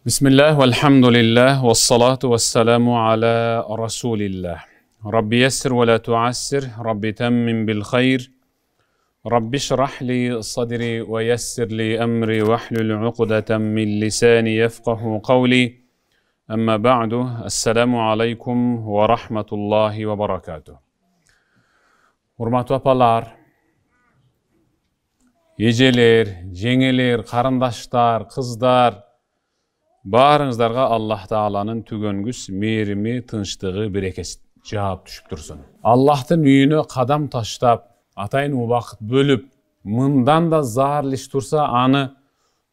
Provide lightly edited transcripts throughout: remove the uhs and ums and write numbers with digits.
Bismillah, velhamdülillah, ve salatu ve selamu ala Rasulillah. Rabbi yessir ve la tuassir, Rabbi temmin bil hayr. Rabbi şrah li sadri ve yessir li emri ve hlul uqdeten min lisani yefqahu qavli. Amma ba'du, assalamu alaikum ve rahmetullahi ve barakatuh. Hurmatly apalar, ejeler, jeňeler, karandaşlar, kızlar, barыңızдарга Аллах Тааланын түгөнгүс мээрими, тынчтыгы, берекеси жаап түшүп турсун. Аллахтын үйүнө кадам таштап, атайын убакыт бөлүп, мындан да зарлы иш турса, аны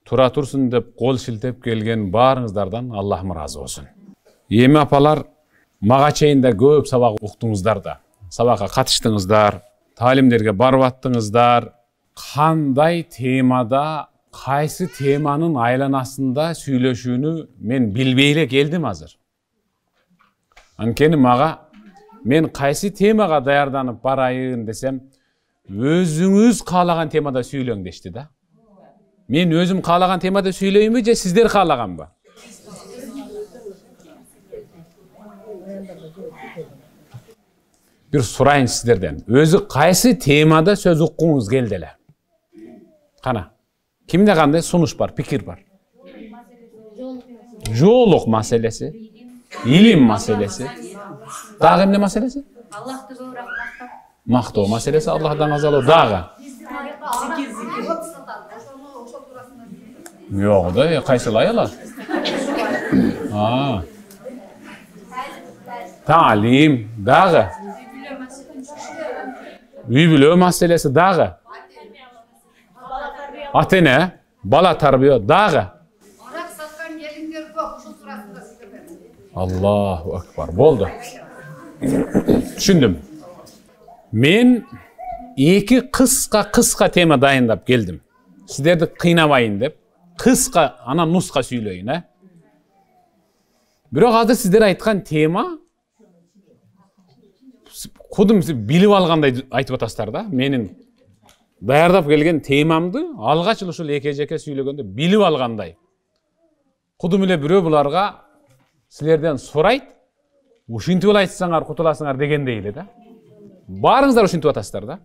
тура турсун деп кол шилтеп келген барыңыздардан Аллахым ыраазы болсун. Эми апалар, мага чейин да көп сабак уктуңуздар да, сабакка катыштыңыздар, таалимдерге барып аттыңыздар. Кандай темада, кайсы теманын айланасында сүйлөшүүнү мен билбей эле келдим азыр. Анткени мен кайсы темага даярданып барайын десем, өзүңүз каалаган темада сүйлөң дешти да. Мен өзүм каалаган темада сүйлөйүнбү же сиздер каалаганбы? Бир сурайын сиздерден. Өзү кайсы темада сөз уккуңуз келди эле? Кана. Kimde kандай sunuş var, fikir var? Жоолук маселеси, илим маселеси. Дагы эмне маселеси? Аллахты көбүрөөк мактоо маселеси, Аллахтан азалоо дагы. Жок да, кайсылай алат? Таалим дагы. Үй бүлө маселеси дагы. Atene, bala tarbiyo dağı. Allahu Ekber. Boldu. Düşündüm. Men iki kıska tema dayındap geldim. Sizlerdi kıynamayın dep. Kıska, ana nuska süylöyin. Bирок азыр сиздер айткан тема кудум билип алгандай айтып атасыздар да. Менин даярдап келген темамды алгач ушул эке-жеке сүйлөгөндө билип алгандай. Кудум эле бирөө буларга силерден сурайт, ушинтип эле айтсаңар кутуласыңар дегендей эле да. Барыңыздар ушинтип атасыздар да.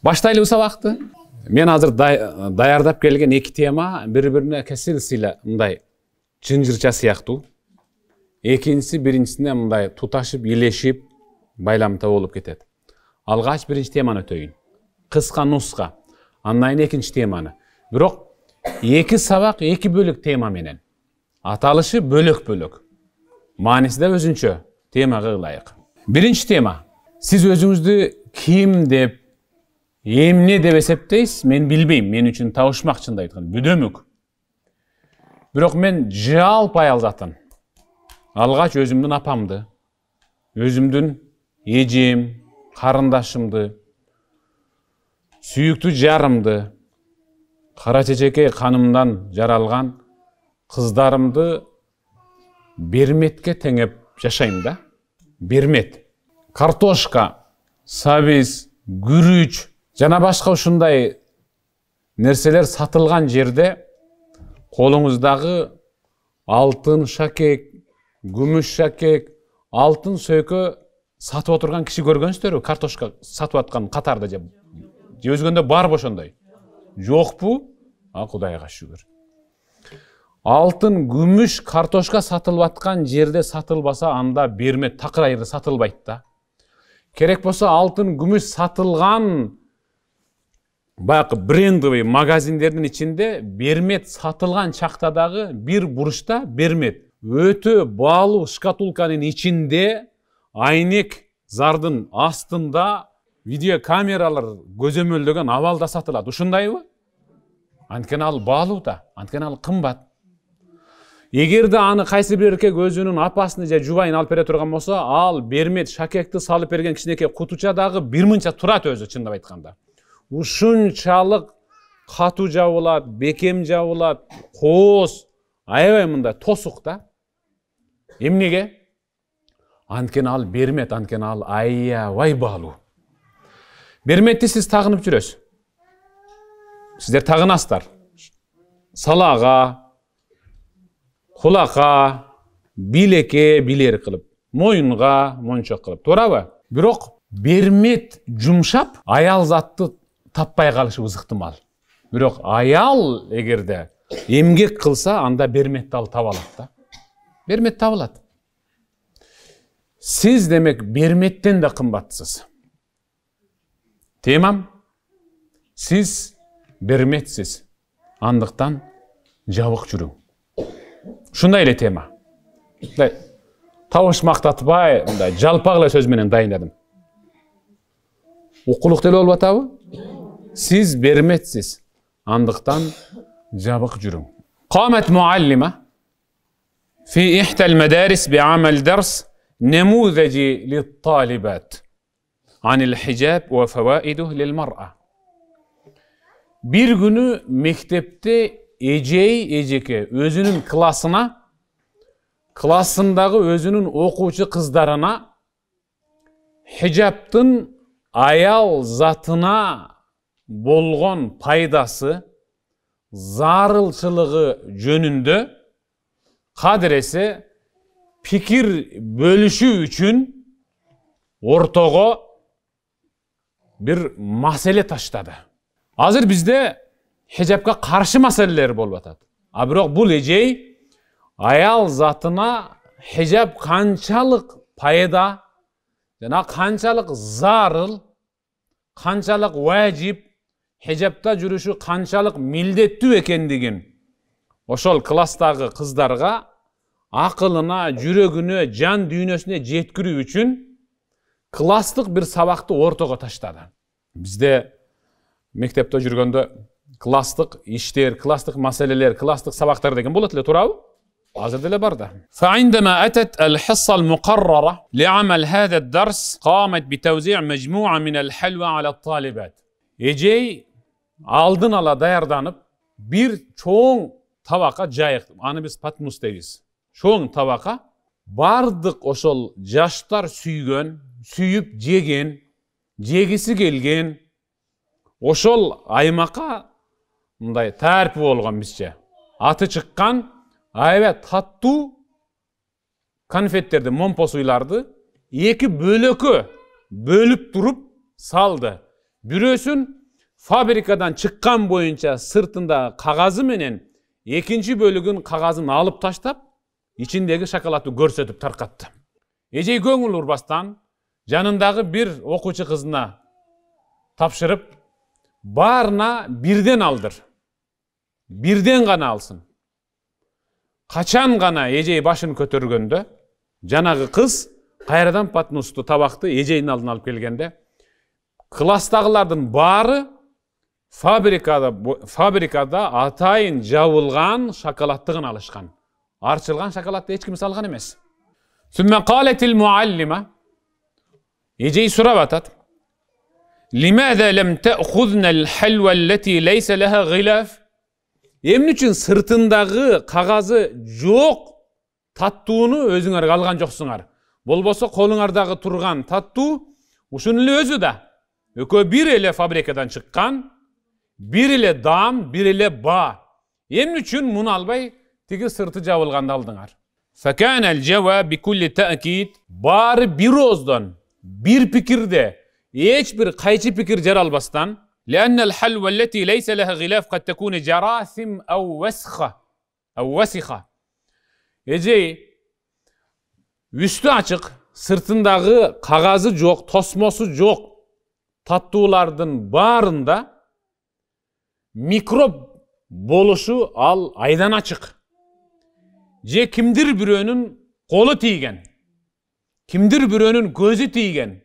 Баштайлы сабакты. Мен азыр даярдап келген эки тема бири-бирине кесилсиле мындай жынжырча сыяктуу. Экинчиси биринчисине мындай туташып, илешип, байламта болуп кетет. Алгач биринчи теманы өтөйүн. Кыска нуска. Андан кийин экинчи теманы. Бирок эки сабак эки бөлүк тема менен. Аталышы бөлөк-бөлөк. Мааниси да өзүнчө темага ылайык. Биринчи тема. Сиз өзүңүздү ким деп, эмне деп эсептейсиз? Мен билбейм. Мен үчүн табышмак чындап айтканда бүдөмүк. Бирок мен жалпы аял затын. Алгач өзүмдүн апамды, өзүмдүн эжем, карындашымды, сүйүктүү жарымды, кара чечекей канымдан жаралган кыздарымды берметке теңеп жашайм да. Бермет. Картошка, сабиз, күрүч жана башка ушундай нерселер сатылган жерде колуңуздагы алтын шакек, күмүш шакек, алтын сөйкө сатып отурган киши көргөнсүздөр? Картошка сатып аткан катарда же өзгөндө бар ошондой. Жокпу? Кудайга шүгүр. Алтын, күмүш, картошка сатылып аткан жерде сатылбаса, анда бермет, такыр сатылбайт да. Керек болсо алтын, күмүш сатылган баягы брендовый магазиндердин ичинде бермет сатылган чактадагы бир буручта бермет. Өтө баалуу шкатулканын ичинде айнек зардын астында видеокамералар көзөмөлдөгөн абалда сатылат. Ушундайбы? Анткени ал баалуу да, анткени ал кымбат. Эгерде аны кайсы бир эркек өзүнүн апасын же жубайын алып бере турган болсо, ал бермет шакекти салып берген кичинекей кутучадагы бир мынча турат өзү, чындап айтканда. Ушунчалык катуу жабылат, бекем жабылат, кооз, аябай мындай тосук да. Эмнеге? Анткени ал бермет, анткени ал аябай баалуу. Берметти сиз тагынып жүрөсүз. Сиздер тагынасыздар. Салага, кулакка, билекке билер кылып, моюнга мончок кылып, туурабы? Бирок бермет жумшап, аял затты таппай калышы ызыктымал. Бирок аял эгерде эмгек кылса, анда берметти ал таба алат да. Бермет табылат. Сиз демек берметтен да кымбатсыз. Темам, сиз берметсиз. Андыктан жабык жүрүң. Шундай эле тема. Табыш мактатпай, мындай жалпак эле сөз менен дайындадым. Укулук деле болуп атабы? Сиз берметсиз. Андыктан жабык жүрүң. Qamət muallima fi ihdal madaris bi'amal ders نموذجي للطالبات عن الحجاب وفوائده للمرأة. Bir günü mektepte ejeke özünün klasındağı özünün okuçu kızlarına hijabtın ayal zatına bolgon paydası, zarılçılığı jönündө kadresi pikir bölüşü üçün ortogo bir masele taştadı. Azır bizde hijabka karşı maseleler bolup atat. A bирок bul ejey ayal zatına hijab kançalık payda, jana kançalık zarıl, kançalık wajib, hijabta жүрүшү kançalık mildettүү ekendigin oşol klasstagı kızlarga akılına, жүрөгүнө, жан дүйнөсүнө жеткирүү үчүн класстык bir сабакты ортого таштады. Бизде мектепте жүргөндө класстык иштер, класстык маселелер, класстык сабактар деген болот эле, туурабы? Азыр деле бар да. فعندما أتت الحصة المقررة لعمل هذا الدرس قامت بتوزيع مجموعة من الحلوى على الطالبات. Ejey алдын ала даярданып, bir çoğun tabaka жайыктым. Аны биз патмус дейбиz. Çoğun tabaka бардык ошол жаштар сүйгөн, сүйүп жеген, жегиси келген ошол аймакка мындай тарпы болгон бизче. Аты чыккан аябай таттуу конфеттерди, момпосуйларды эки бөлөккө бөлүп туруп салды. Бирөөсүн фабрикадан чыккан боюнча сыртында кагазы менен, экинчи бөлүгүн кагазын алып таштап, içindeki şokoladты көрсөтүп таркатты. Ejey көңүл урбастан жанындагы bir окуучу кызына тапшырып, баарына бирден алдыр. Бирден гана алсын. Качан гана ejey башын көтөргөндө, жанагы кыз кайрадан патнусту табакты ejeyдин алдына алып келгенде, класстагылардын баары фабрикада атайын жабылган шоколадты гана алышкан. Арчылган шоколадты эч ким салган эмес. ثم قالت المعلمة ejey сурап атат. لماذا لم تأخذن الحلوى التي ليس لها غلاف? Эмне үчүн сыртындагы кагазы жок таттууну өзүңөр алган жоксуңар? Болбосо колуңардагы турган таттуу ушунун эле өзү да. Экөө бир эле фабрикадан чыккан, бир эле дам, бир эле ба. Эмне үчүн муну албай тиги сырты жабылганды алдыңар? فكان الجواب بكل تأكيد баары бир ооздон, бир пикирде, эч бир кайчы пикир жаралбастан, لأن الحلوى التي ليس لها غلاف قد تكون جراثيم أو وسخة. Ejey üstü açık, sırtındagы kagazı жок, tosmosu жок tattууlardын баарында микроб болушу ал айдан ачык. Же кимдир бирөөнүн колу тийген, кимдир бирөөнүн көзү тийген.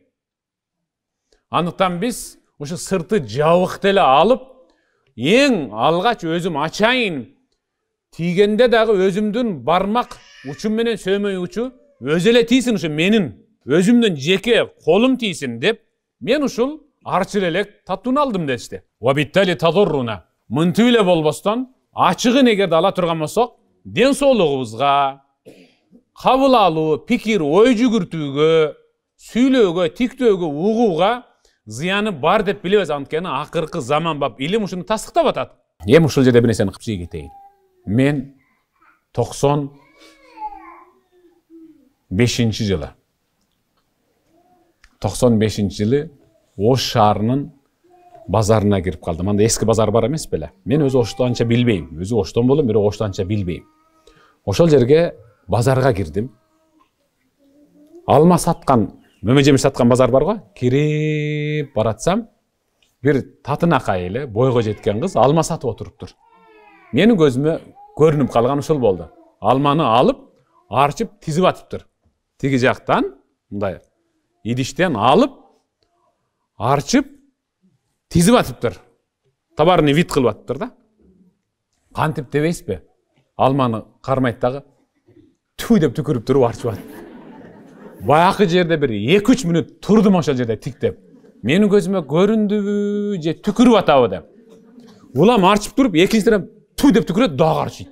Андыктан биз ушу сырты жабык деле алып, эң алгач өзүм ачайын, тийгенде дагы өзүмдүн бармак учум менен сөөмөй учу өзү эле тийсин, ушу менин өзүмдүн жеке колум тийсин деп, мен ушул арчыл элек таттууну алдым дешти. وبالتالي تضرنا. Мынтип эле болбостон, ачыгын эгерде ала турган болсок, ден соолугубузга, кабыл алуу, пикир, ой жүгүртүүгө, сүйлөөгө, тиктөөгө, угууга зыяны бар деп билебиз. Анткени акыркы заманбап илим ушуну тастыктап атат. Эми ушул жерде бир нерсени кылып кетейин. Мен 90 жылы. 95 жылы Ош шаарынын базарына кирип калдым. Анда эски базар бар эмес беле. Мен өзү Ошто анча билбейм. Өзү Оштон болом, бирок Ошто анча билбейм. Ошол жерге базарга кирдим. Алма саткан, мөмө жемиш саткан базар бар го. Кирип баратсам, бир татынакай эле бойго жеткен кыз алма сатып отуруптур. Менин көзүмө көрүнүп калган ушул болду. Алманы алып, арчып тизип атыптыр. Тиги жактан мындай идиштен алып, арчып тизип атыптыр. Табарыны вид кылып атыптыр да. Кантип дебейсизби? Алманы кармайт дагы түү деп түкүрүп туруп арчып атат. Баякы жерде бир 2-3 мүнөт турдум ошол жерде тиктеп. Менин көзүмө көрүндүбү же түкүрүп атабы деп. Улам арчып туруп, экинчиден түү деп түкүрөт, дагы арчыйт.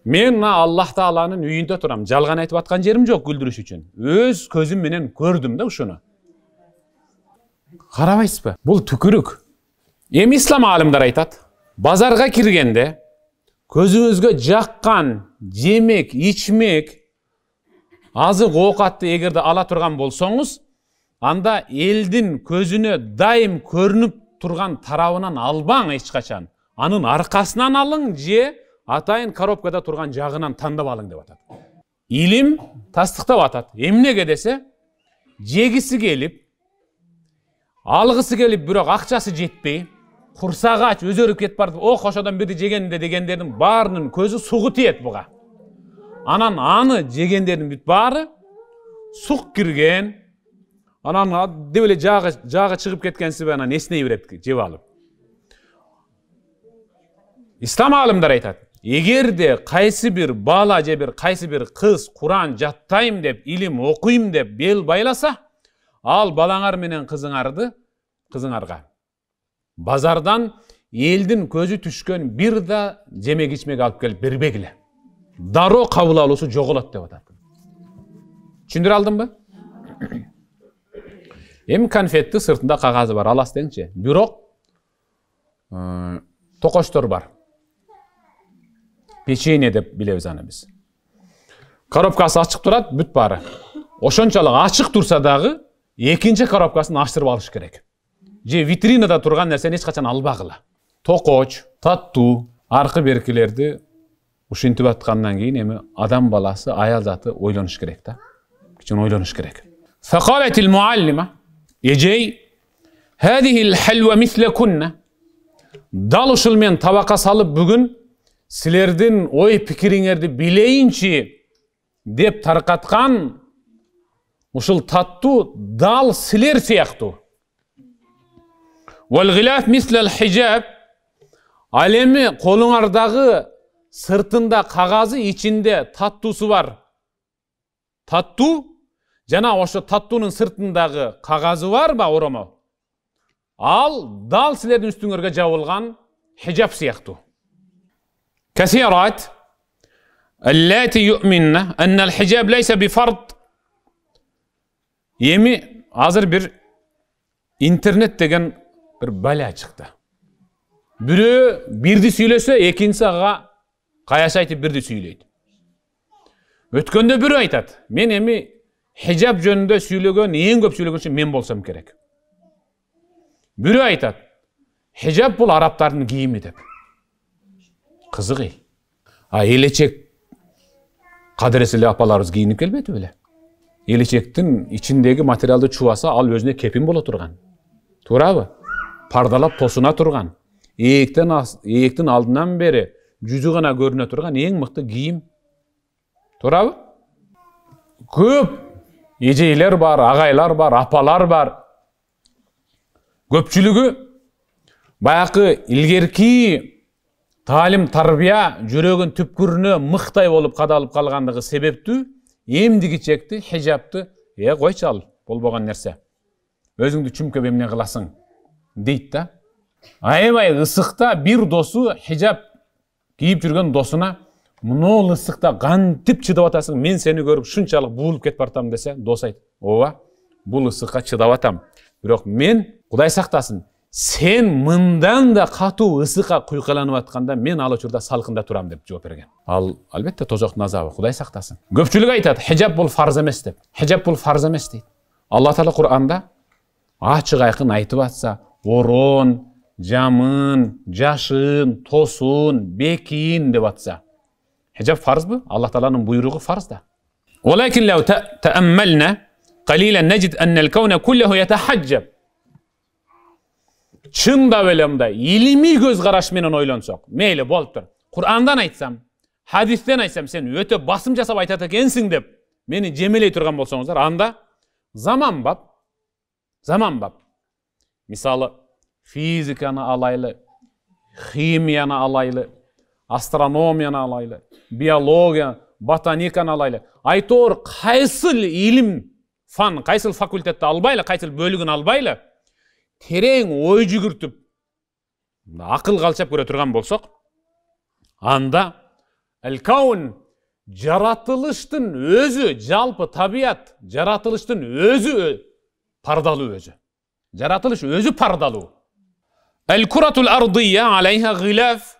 Мен Аллах Тааланын үйүндө турам. Жалган айтып аткан жерим жок күлдүрүш үчүн. Өз көзүм менен көрдүм да ушуну. Карабайсызбы? Бул түкүрүк. Эми ислам алымдар айтат, базарга киргенде көзүңүзгө жаккан жемек, ичмек, азык оокатты эгерде ала турган болсоңуз, анда элдин көзүнө дайым көрүнүп турган тарабынан албаң эч качан. Анын аркасынан алың же атайын коробкада турган жагынан тандап алың деп атат. Илим тастыктап атат. Эмнеге десе, жегиси келип, алгысы келип, бирок акчасы жетпей, курсагы ач өзөрүп кетип барды. Ох, ошодон бирди жегенде дегендердин баарынын көзү сугу тиет буга. Анан аны жегендердин бүт баары сук кирген, анан деп эле жагы чыгып кеткенсиби, анан эсней берет жеп алып. Ислам алымдар айтат, эгерде кайсы бир бала же бир кайсы бир кыз Куран жаттайм деп, илим окуйм деп бел байласа, ал балаңар менен кызыңарга базардан элдин көзү түшкөн бир да жемек ичмек алып келип бербегиле. Дароо кабыл алуусу жоголот деп атат. Түшүндүрө алдымбы? Эми конфетти сыртында кагазы бар, алас деңчи. Бирок токоштор бар. Печенье деп билебиз аны биз. Коробкасы ачык турат, бүт баары. Ошончолук ачык турса дагы экинчи коробкасын ачтырып алыш керек. Же витринада турган нерсени эч качан албагыла. Токоч, таттуу, аркы беркилерди ушинтип аткандан кийин эми адам баласы, аял заты ойлонуш керек да. Кичине ойлонуш керек. Факалатил муаллима эжей хадихил халва мислакунна. Дал ушул мен табакка салып бүгүн силердин ой пикириңерди билейинчи деп таркаткан ушул таттуу дал силер сыяктуу. Вал гилаф мислал хижаб. Ал эми колуңардагы сыртында кагазы, ичинде таттуусу бар. Таттуу жана ошо таттуунун сыртындагы кагазы бар ба, оромо? Ал дал силердин үстүңөргө жабылган хижаб сыяктуу. كثيرات اللاتي يؤمن أن الحجاب ليس بفرض. Эми азыр бир интернет деген бир бала чыкты. Бирөө бирди сүйлөсө, экинчиси ага каяш айтып бирди сүйлөйт. Өткөндө бирөө айтат, мен эми хижаб жөнүндө сүйлөгөн, эң көп сүйлөгөнчү мен болсом керек. Бирөө айтат, хижаб бул арабтардын кийими деп. Кызыгы. Элечек кадыреселе апаларыбыз кийинип келбеди беле? Элечектин ичиндеги материалды чубаса, ал өзүнө кепин боло турган. Туурабы? Пардалап тосуна турган. Эектин алдынан бери жүзү гана көрүнө турган эң мыкты кийим. Туурабы? Көп эжейлер бар, агайлар бар, апалар бар. Көпчүлүгү баякы илгерки талим тарбия жүрөгүн түпкүрүнө мыктай болуп кадалып калгандыгы себептүү эмдиги чекти, хижабты, койчу ал болбогон нерсе. Өзүңдү чүмкөп эмне кыласың дейт да. Аябай ысыкта бир досу хижаб кийип жүргөн досуна, "Мынол ысыкта кантип чыдап атасың? Мен сени көрүп шунчалык буулуп кетип бартам" десе, дос айт, "Ооба, бул ысыкка чыдап атам. Бирок мен, Кудай сактасын, Sen mындан да катуу ысыкка куйкаланып атканда мен ал учурда салкында турам деп жооп берген. Ал албетте тозоктун азабы, Кудай сактасын. Көпчүлүк айтат, хижаб бул фарз эмес деп. Хижаб бул фарз эмес дейт. Алла Таала Кур'анда ачык айкын айтып атса, орон, жамын, жашын, тосун, бекин деп атса, хижаб фарзбы? Алла Тааланын буйругу фарз да. Walakin law ta'ammalna qalilan najid anna al-kawna kulluhu yatahajjab. Чындап эле мындай илимий көз караш менен ойлонсок, мейли болуп тур. Кур'андан айтсам, хадистен айтсам, сен өтө басым жасап айтат экенсиң деп мени жемелей турган болсоңуздар, анда заман бап. Мисалы, физиканы алайлы, химияны алайлы, астрономияны алайлы, биология, ботаниканы алайлы. Айтор кайсыл илим, фан, кайсыл факультетти албайлы, кайсыл бөлүгүн албайлы, терең ой жүгүртүп, акыл калчап көрө турган болсок, анда ал-каун жаратылыштын өзү, жалпы табият жаратылыштын өзү пардалуу өзү. Жаратылыш өзү пардалуу. Ал-куратул ардия алейха гилаф.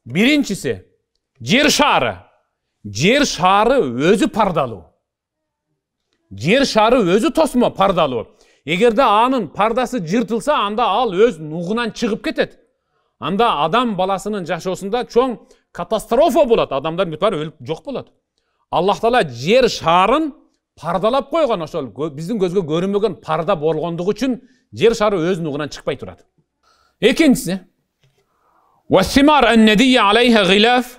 Биринчиси жер шары. Жер шары өзү пардалуу. Жер шары өзү тосмо пардалуу. Эгерде анын пардасы жыртылса, анда ал өз нугунан чыгып кетет. Анда адам баласынын жашоосунда чоң катастрофа болот. Адамдар баары өлүп жок болот. Аллах Таала жер шарын пардалап койгон, ошол биздин көзгө көрүнбөгөн парда болгондугу үчүн жер шары өз нугунан чыкпай турат. Экинчиси, вассимар ан-надия алейха гилаф.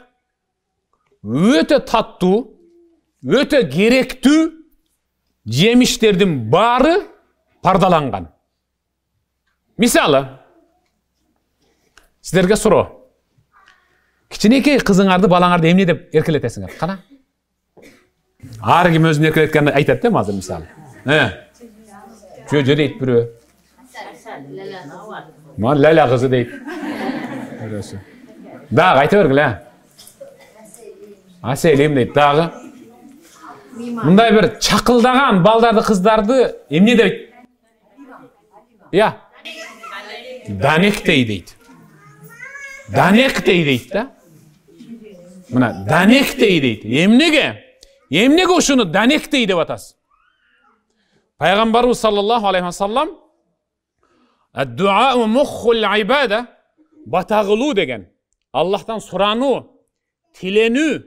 Өтө таттуу, өтө керектүү жемиштердин баары пардаланган. Мисалы, сиздерге суроо. Кичинекей кызыңарды, балаңарды эмне деп эркелетесиңер? Кана? Ар ким өзүн эркелеткенди айтат да, азыр мисалы. Жө дейт бирөө. Ман лала кызы дейт. Дагы айта бергиле. Аселим дейт дагы. Мындай бир чакылдаган балдарды, кыздарды эмне дейт? Я. Данектей дейт. Данектей дейт да. Мына данектей дейт. Эмнеге? Эмнеге ушуну данектей деп атасыз? Пайгамбарыбыз саллаллаху алейхи ва саллам ад-дуа муххул ибада, бата кылуу деген, Аллахтан сурануу, тиленүү,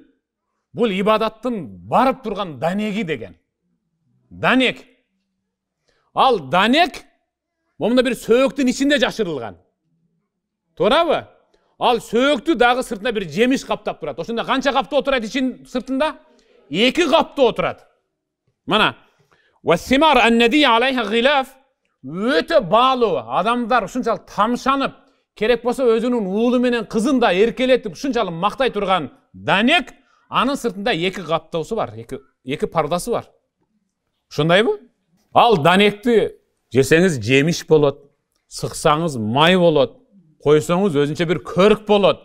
бул ибадаттын барып турган данеги деген. Данек. Ал данек момунда бир сөөктүн ичинде жашырылган. Туурабы? Ал сөөктү дагы сыртына бир жемиш каптап турат. Ошондо канча каптоо турат ичин сыртында? 2 каптоо турат. Мана вассимар ан-надия алейха гилаф. Өтө баалуу, адамдар ушунчалык тамшанып, керек болсо өзүнүн уулу менен кызын да эркелетип ушунчалык мактай турган данек, анын сыртында 2 каптоосу бар, 2 пардасы бар. Ошондойбу? Ал данекти жесеңиз жемиш болот, сыксаңыз май болот, койсоңуз өзүнчө бир көрк болот.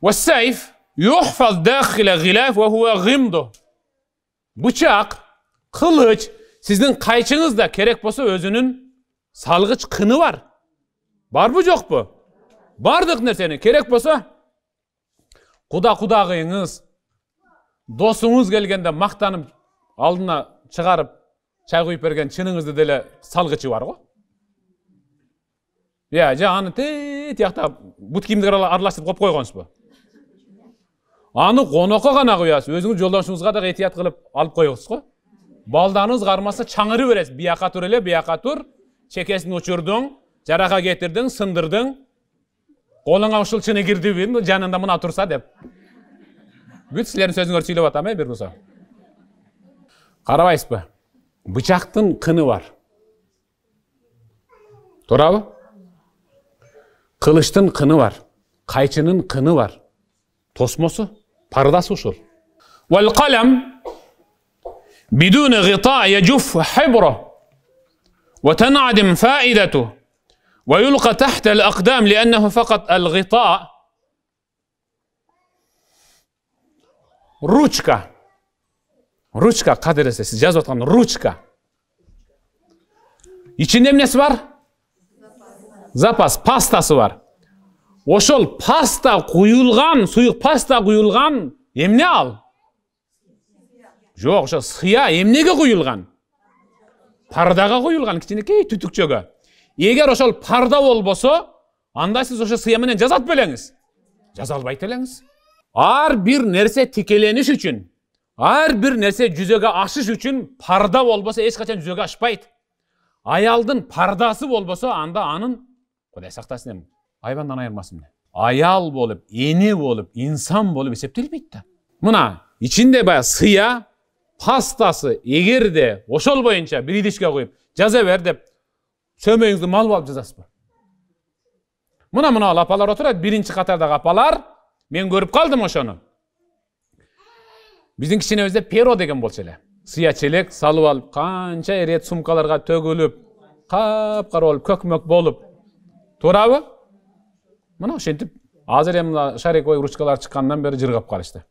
Вассайф юхфаз дахила гилаф ва хува гимду. Бычак, кылыч, сиздин кайчыңызда керек болсо өзүнүн салгыч кыны бар. Барбы жокпу? Бардык нерсени керек болсо кудагыйыңыз, досуңуз келгенде мактанып алдына чыгарып чай куюп берген чыныңызды деле салгычы бар го. Я, аны тиякта бут кийимдер аралаштырып коюп койгонсузбу? Аны конокко гана куясыз, өзүңүз жолдошуңузга да этият кылып алып коюңуз го. Балданыңыз кармаса чаңыры бересиз, бияка тур эле, бияка тур, чекесин учурдуң, жарака кетирдиң, сындырдың, колуңа ушул чыны кирдиби, жанында мына турса деп. Бүт силердин сөзүңөрдү сүйлөп атам, бир болсо. Карабайсызбы? Бычактын кыны бар. Туурабы? Кылычтын кыны бар, кайчынын кыны бар. Тосмосу, пардасы ушул. Вал калам бидун гита яжуф хибра ва танадим фаидату ва юлqa tahta al-aqdam li'annahu faqat al-ghita. Ручка. Ручка кадырысы, сиз жазып аткан ручка. Ичинде эмнеси бар? запас пастасы бар. Ошол паста куюлган, суюк паста куюлган эмне ал? Жок, ошо сыя эмнеге куюлган? Пардага куюлган, кичинекей түтүкчөгө. Эгер ошол парда болбосо, анда сиз ошо сыя менен жазат белеңиз. Жаза албайт элеңиз. Ар бир нерсе тикелениш үчүн, ар бир нерсе жүзөгө ашыш үчүн парда болбосо эч качан жүзөгө ашпайт. Аялдын пардасы болбосо, анда анын Кудай сактасын эми айбандан айырмасын. Аял болуп, эне болуп, инсан болуп эсептелбейт да. Мына ичинде баягы сыя, пастасы эгерде ошол боюнча бир идишке коюп жаза бер деп сөмөйүңүздү малып алып жазасызбы? Мына апалар отурат, биринчи катардагы апалар, мен көрүп калдым ошону. Биздин кичинебизде перо деген болчу эле. Сыя челек салып алып, канча ирет сумкаларга төгүлүп, капкара болуп, көкмөк болуп. Туурабы? Мына ошентип, азыр эми шариковый ручкалар чыккандан бери жыргап калышты.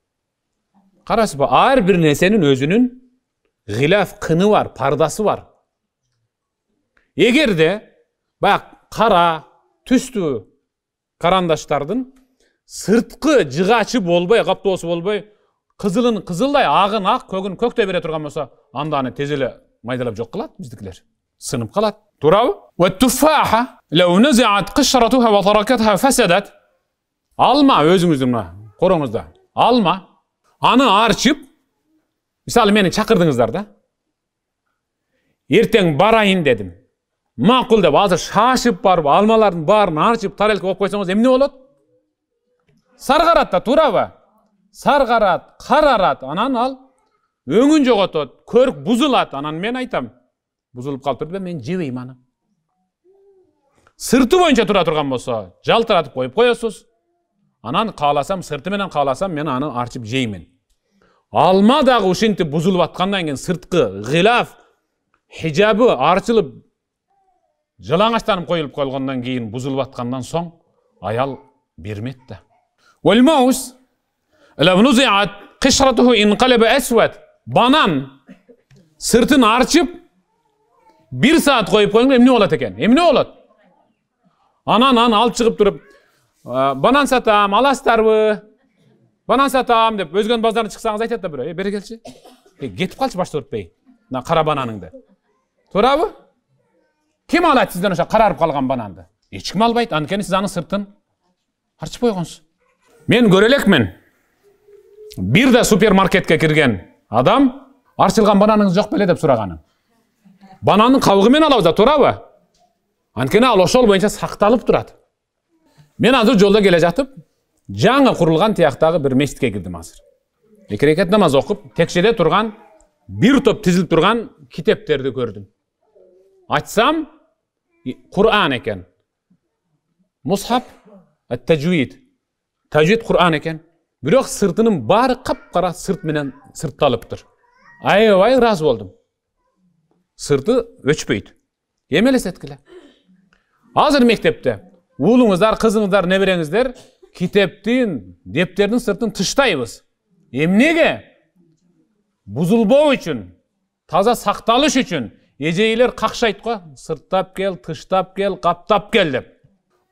Карасызбы, ар бир нерсенин өзүнүн гилаф кыны бар, пардасы бар. Эгерде баягы кара түстүү карандаштардын сырткы жыгачы болбой, каптоосу болбой, кызылын кызылдай, агын ак, көгүн көктөй бере турган болсо, анда аны тез эле майдалап жок кылат биздикилер. Сынып калат. Туурабы? Ва туфаха лау назиат кышратуха ва таракатха фасадат. Алма өзүңүздүн мына короңузда. Алма аны арчып, мисалы мени чакырдыңыздар да. Эртең барайын дедим. Макул деп азыр шашып барып, алмалардын баарын арчып, тарелка коюп койсоңуз эмне болот? Саргарат да, туурабы? Саргарат, карарат, анан ал өңүн жоготот, көрк бузулат, анан мен айтам, бузулуп калып турду, мен жебейм аны. Сырты боюнча тура турган болсо, жалтыратып коюп коесуз. Анан кааласам, сырты менен кааласам, мен аны арчып жеймин. Алма дагы ушинтип бузулуп аткандан кийин сырткы гилаф хижабы арчылып жалаңачтанып коюлуп койгондон кийин бузулуп аткандан соң аял бермет да. Wal maus law nuzi'at qishratuhu inqalaba aswad. Банан сыртын арчып 1 саат коюп коюңдар, эмне болот экен? Эмне болот? Анан алып чыгып туруп, банан сатам, аласыздарбы? Банан сатам деп өзгөнүн базарына чыксаңыз айтат да бирөө, бери келчи. Кетип калчы башты өртпөй. Мына кара бананыңды. Туурабы? Ким алат сизден ошо карарып калган бананды? Эч ким албайт. Анткени сиз анын сыртын арчып койгонсуз. Мен көрө элекмин. Бир да супермаркетке кирген адам арчылган бананыңыз жок беле деп сураганын. Бананын кабыгы менен алабыз да, туурабы? Анткени ал ошол боюнча сакталып турат. Мен азыр жолдо келе жатып, жаңы курулган тияктагы бир мечитке кирдим азыр. 2 рекат намаз окуп, текшеде турган бир топ тизилип турган китептерди көрдүм. Ачсам, Кур'ан экен. Мусхаб ат-таджвид. Таджвид Кур'ан экен. Бирок сыртынын баары капкара сырт менен сыртталыптыр. Аябай ыраазы болдум. Сырты өчпөйт. Эмелесеткиле. Азыр мектепте уулуңуздар, кызыңыздар, небереңиздер китептин, дептердин сыртын тыштайбыз. Эмнеге? Бузулбоо үчүн, таза сакталыш үчүн. Эжейлер какшайт го, сырттап кел, тыштап кел, каптап кел деп.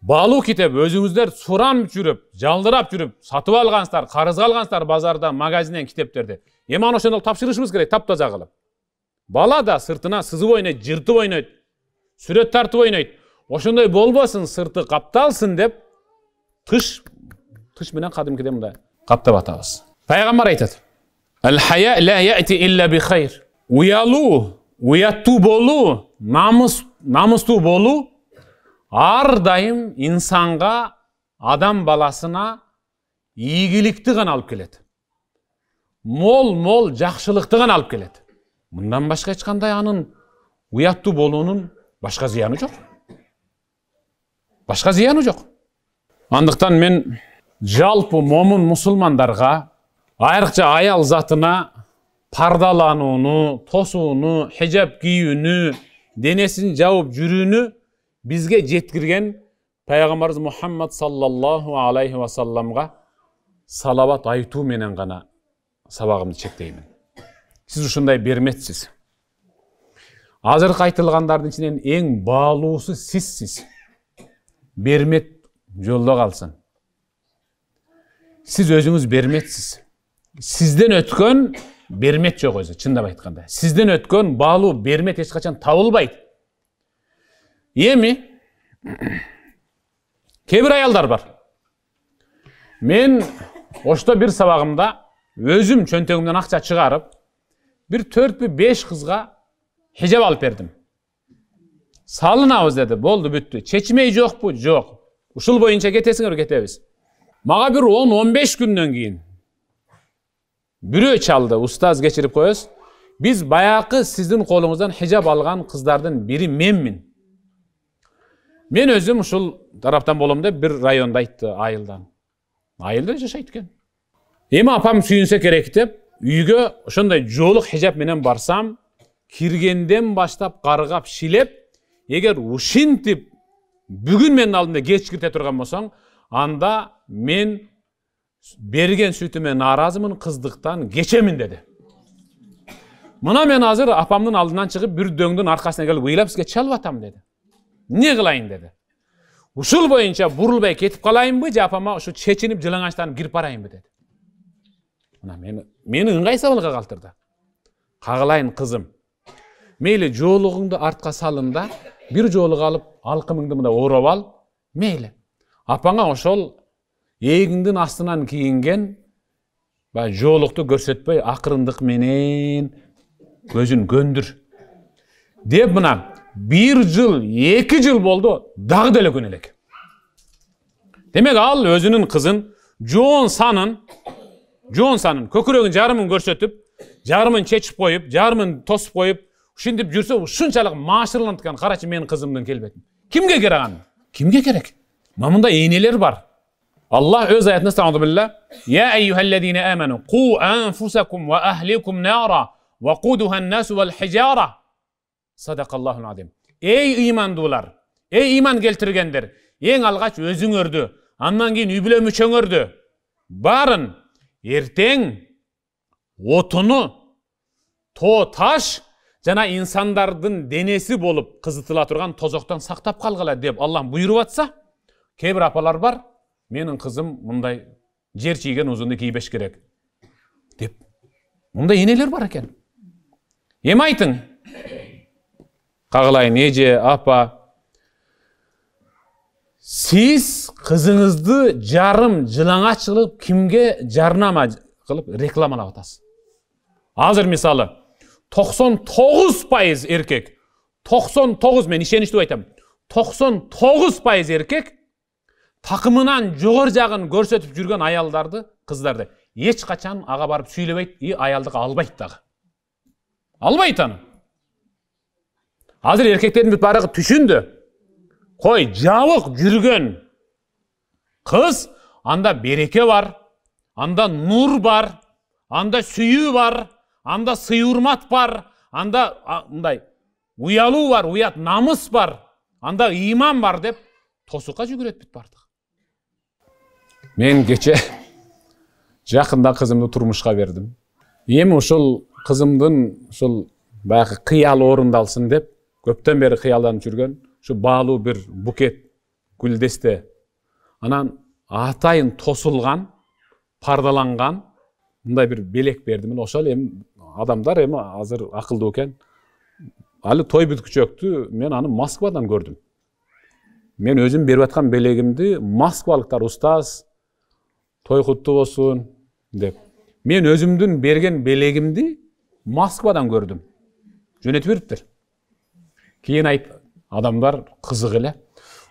Балуу китеп өзүңүздөр суранып жүрүп, жалдырап жүрүп, сатып алгансыздар, карызга алгансыздар базарда, магазинден китептерди. Эми аны ошондой тапшырышыбыз керек, таптаза кылып. Бала да сыртына сызып ойнойт, жыртып ойнойт, сүрөт тартып ойнойт. Ошондой болбосун, сырты капталсын деп, тыш менен кадимкиден мындай каптап атабыз. Пайгамбар айтат: "Ал-хая ла яти илля би хайр." Уялуу, уяттуу болуу, намыстуу болуу ар дайым инсанга, адам баласына ийгиликти гана алып келет. Мол жакшылыкты гана алып келет. Мындан башка эч кандай анын уяттуу болуунун башка зыяны жок. Башка зыяны жок. Андыктан мен жалпы момун мусулмандарга, айрыкча аял затына пардаланууну, тосууну, хижаб кийүүнү, денесин жабып жүрүүнү бизге жеткирген пайгамбарыбыз Мухаммад саллаллаху алейхи ва салламга салават айтуу менен гана сабагымды чектеймин. Сиз ушундай берметсиз. Азыркы айтылгандардын ичинен эң баалуусу сизсиз. бермет жолда калсын. Сиз өзүңүз берметсиз. Сизден өткөн бермет жок өзү, чындап айтканда. Сизден өткөн баалуу бермет эч качан табылбайт. Эми кээ бир аялдар бар. Мен ошто бир сабагымда өзүм чөнтөгүмдөн акча чыгарып, бир 4-5 кызга хижап алып бердим. Салынабыз деди, болду бүттү. Чечмей жокпу? Жок. Ушул боюнча кетесиңер, кетебиз. Мага бир 10-15 күндөн кийин бирөө чалды, устаз кечирип коесуз. Биз баякы сиздин колуңуздан хижап алган кыздардын бири менмин. Мен өзүм ушул тараптан болом деп бир районда айтты айылдан. Айылда жашайт экен. Эми апам сүйүнсө керек деп үйгө ошондой жоолук хижап менен барсам, киргенден баштап каргап шилеп, эгер ушинтип бүгүн менин алдымда кечкирте турган болсоң, анда мен берген сүтүмө нааразымын, кыздыктан кечемин деди. Мына мен азыр апамдын алдынан чыгып бир дөңдүн аркасына келип ыйлап сизге чалып атам деди. Не кылайын деди. Ушул боюнча бурулбай кетип калайынбы, же апама ушу чечинип жылаңачтанып кирип барайынбы деди. Мына мени ыңгай сабылга калтырды. Кагылайын кызым. Мейли жоолугуңду артка салын да, бир жоолук алып алкымыңды мында ороп ал, мейли. Апаңа ошол эгиңдин астынан кийинген жоолукту көрсөтпөй акырындык менен көзүн көндүр. Деп мына 1 жыл, 2 жыл болду, дагы деле көн элек. Демек ал өзүнүн кызын жоон санын көкүрөгүн жарымын көрсөтүп, жарымын чечип коюп, жарымын тосуп коюп, ушинтип жүрсө ушунчалык маашырланып аткан. Карачы менин кызымдын келбетин. Кимге керек аны? Кимге керек? Мында энелер бар. Allah öz ayetinde estağfurullah billah. Ya eyyühellezine amenu qu anfusakum ve ahlikum nara ve quduhan nasu vel hijara. Sadakallahul azim. Ey imandılar, ey iman keltirgenler, en algaç özüңөрдү, andan keyin үй бүлө мүчөңөрдү барын эртең отуну, тоо таш жана инсандардын денеси болуп кызытыла турган тозоктон сактап калгыла деп Аллах буйруп атса, кээ бир апалар бар, менин кызым мындай жер чийген узунду кийбеш керек деп. Мындай энелер бар экен. Эми айтың. Кагылайын эже, апа. Сиз кызыңызды жарым жылаңач кылып кимге жарнама кылып рекламалап атасыз. Азыр мисалы 99% эркек, 99 мен ишеничтүү айтам. 99% эркек такымынан жогор жагын көрсөтүп жүргөн аялдарды, кыздарды эч качан ага барып сүйлөбөйт, аялдык албайт дагы. Албайт аны. Азыр эркектердин баары түшүндү. Кой, жабык жүргөн кыз, анда береке бар, анда нур бар, анда сүйүү бар, анда сый-урмат бар, анда мындай уялуу бар, уят намыс бар, анда иман бар деп тосукка жүгүрөт бүт бардык. Мен кече жакында кызымды турмушка бердим. Эми ушул кызымдын ушул баягы кыялы орундалсын деп көптөн бери кыялданып жүргөн şu bağlı bir buket güldeste. Anan atayın tosulgan, pardalangan, bunday bir belek verdim. Oşal adamlar hazır akıllı oken. Ali toy bütküçöktü, men anı Moskvadan gördüm. Men özüm berip atkan belegimdi, Moskvalıklar ustaz, toy kutlu olsun dep. Men özümdün bergen belegimdi Moskvadan gördüm. Jönetip beriptir. Keyin adamlar kızık ele.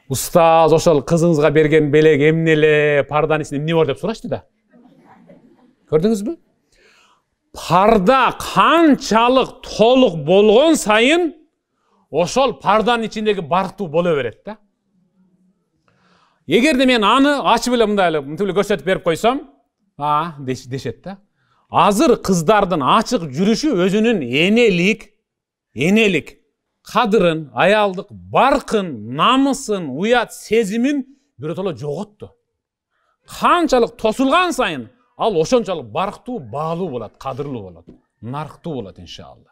Ustaz, oşal kızınızga bergen belek emnele, pardanın içinde emne var dep suraştı da. Gördünüz mü? Parda kançalık toluk bolgon sayın, oşal pardanın içindeki barktu bola beret da. Eğer de men anı açıp ele mınдай gösterip berip koysam, deşet da. Azır kızdardın açık жүрüşü özünün enelik, kadırın, ayaldık, barkın, namısın, uyat, sezimin bir otala jogottu. Kançalık tosulgan sayın, al oşonçalık barktu, bağlı bolat, kadırlı bolat, narktu bolat inşallah.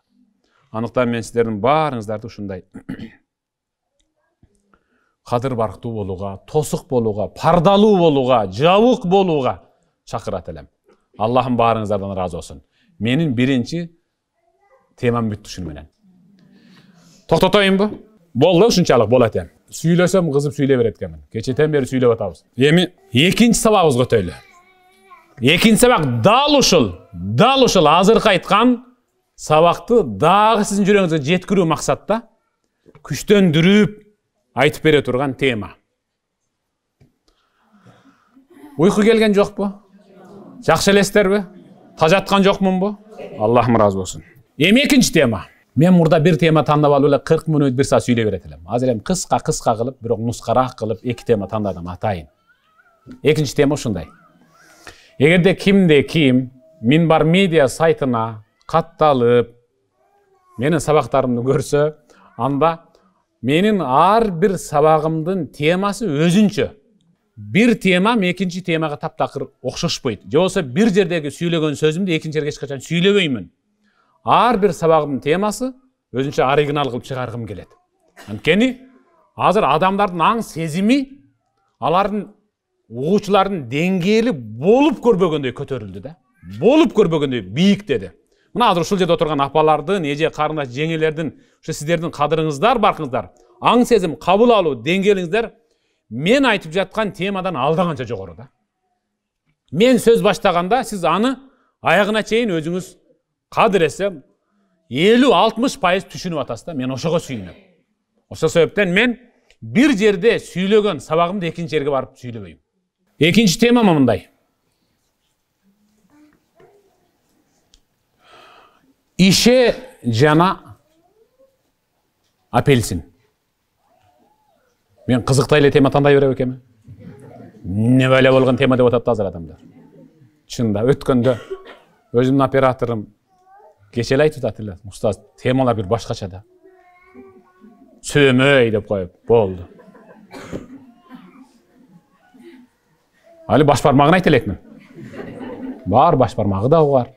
Anıktan men sizlerin barınızdарды ушундай кадыр барктуу болууга, тосук болууга, пардалуу болууга, жабык болууга чакырат элем. Аллахым баарыңыздардан ыраазы болсун. Менин биринчи темам бүттү ушуну менен. Токтотоюнбу? Болду, ушунчалык болот эми. Сүйлөсөм кызып сүйлөй берет экенмин. Кечетен бери сүйлөп атабыз. Эми экинчи сабагыбызга өтөлү. Экинчи сабак дал ушул азыркы айткан сабакты дагы сиздин жүрөгүңүзгө жеткирүү максатта күчтөндүрүп айтып бере турган тема. Уйку келген жокпу? Жакшы элестерби? Тажаткан жокмунбу? Аллахым ыраазы болсун. Эми экинчи тема. Мен мурда бир тема тандап алып эле 40 мүнөт 1 саат сүйлөй берет элем. Азыр эми кыска кылып, бирок нускараак кылып 2 тема тандадым атайын. Экинчи тема ушундай. Эгерде кимде ким Минбар медиа сайтына катталып менин сабактарымды көрсө, анда менин ар бир сабагымдын темасы өзүнчө. Бир темам экинчи темага таптакыр окшошпойт. Же болбосо бир жердеги сүйлөгөн сөзүмдү экинчи жерге эч качан сүйлөбөймүн. Ар бир сабагымдын темасы өзүнчө оригинал кылып чыгаргым келет. Анткени азыр адамдардын аң сезими, алардын угуучулардын деңгээли болуп көрбөгөндөй көтөрүлдү да. Болуп көрбөгөндөй бийиктеди. Мына азыр ушул жерде отурган апалардын, эже карындаш жеңелердин, ушу сиздердин кадырыңыздар, баркыңыздар, аң сезим, кабыл алуу деңгээлиңиздер мен айтып жаткан темадан алдаганча жогору да. Мен сөз баштаганда сиз аны аягына чейин өзүңүз кадыр эсем 50-60% түшүнүп атасыз да. Мен ошого сүйүнөм. Ошол себептен мен бир жерде сүйлөгөн сабагымды экинчи жерге барып сүйлөбөйм. Экинчи тема мындай. Ише жана апельсин. Мен кызыктай эле тема тандай берем экенмин. Не беле болгон тема деп атат азыр адамдар. Чында өткөндө өзүмдүн операторум кече эле айтып атат эле. Устаз, темалар бир башкача да. Сөөмөй деп коюп, болду. Али баш бармагын айта элекмин. Бар баш бармагы да бар.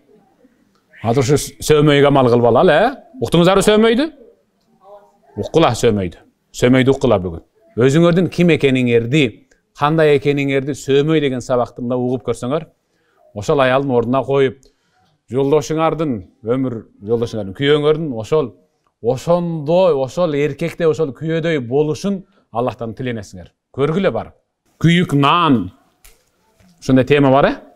Азыр ушу сөөмөйгө амал кылып алалы, Уктуңуздарбы сөөмөйдү? Уккула сөөмөйдү. Сөөмөйдү уккула бүгүн. Өзүңөрдүн ким экениңерди, кандай экениңерди сөөмөй деген сабакты мында угуп көрсөңөр, ошол аялдын ордуна коюп, жолдошуңардын, өмүр жолдошуңардын, күйөөңөрдүн ошол эркекте, ошол күйөөдөй болушун Аллахтан тиленесиңер. Көргүлө бар. Күйүк нан. Ушундай тема бар,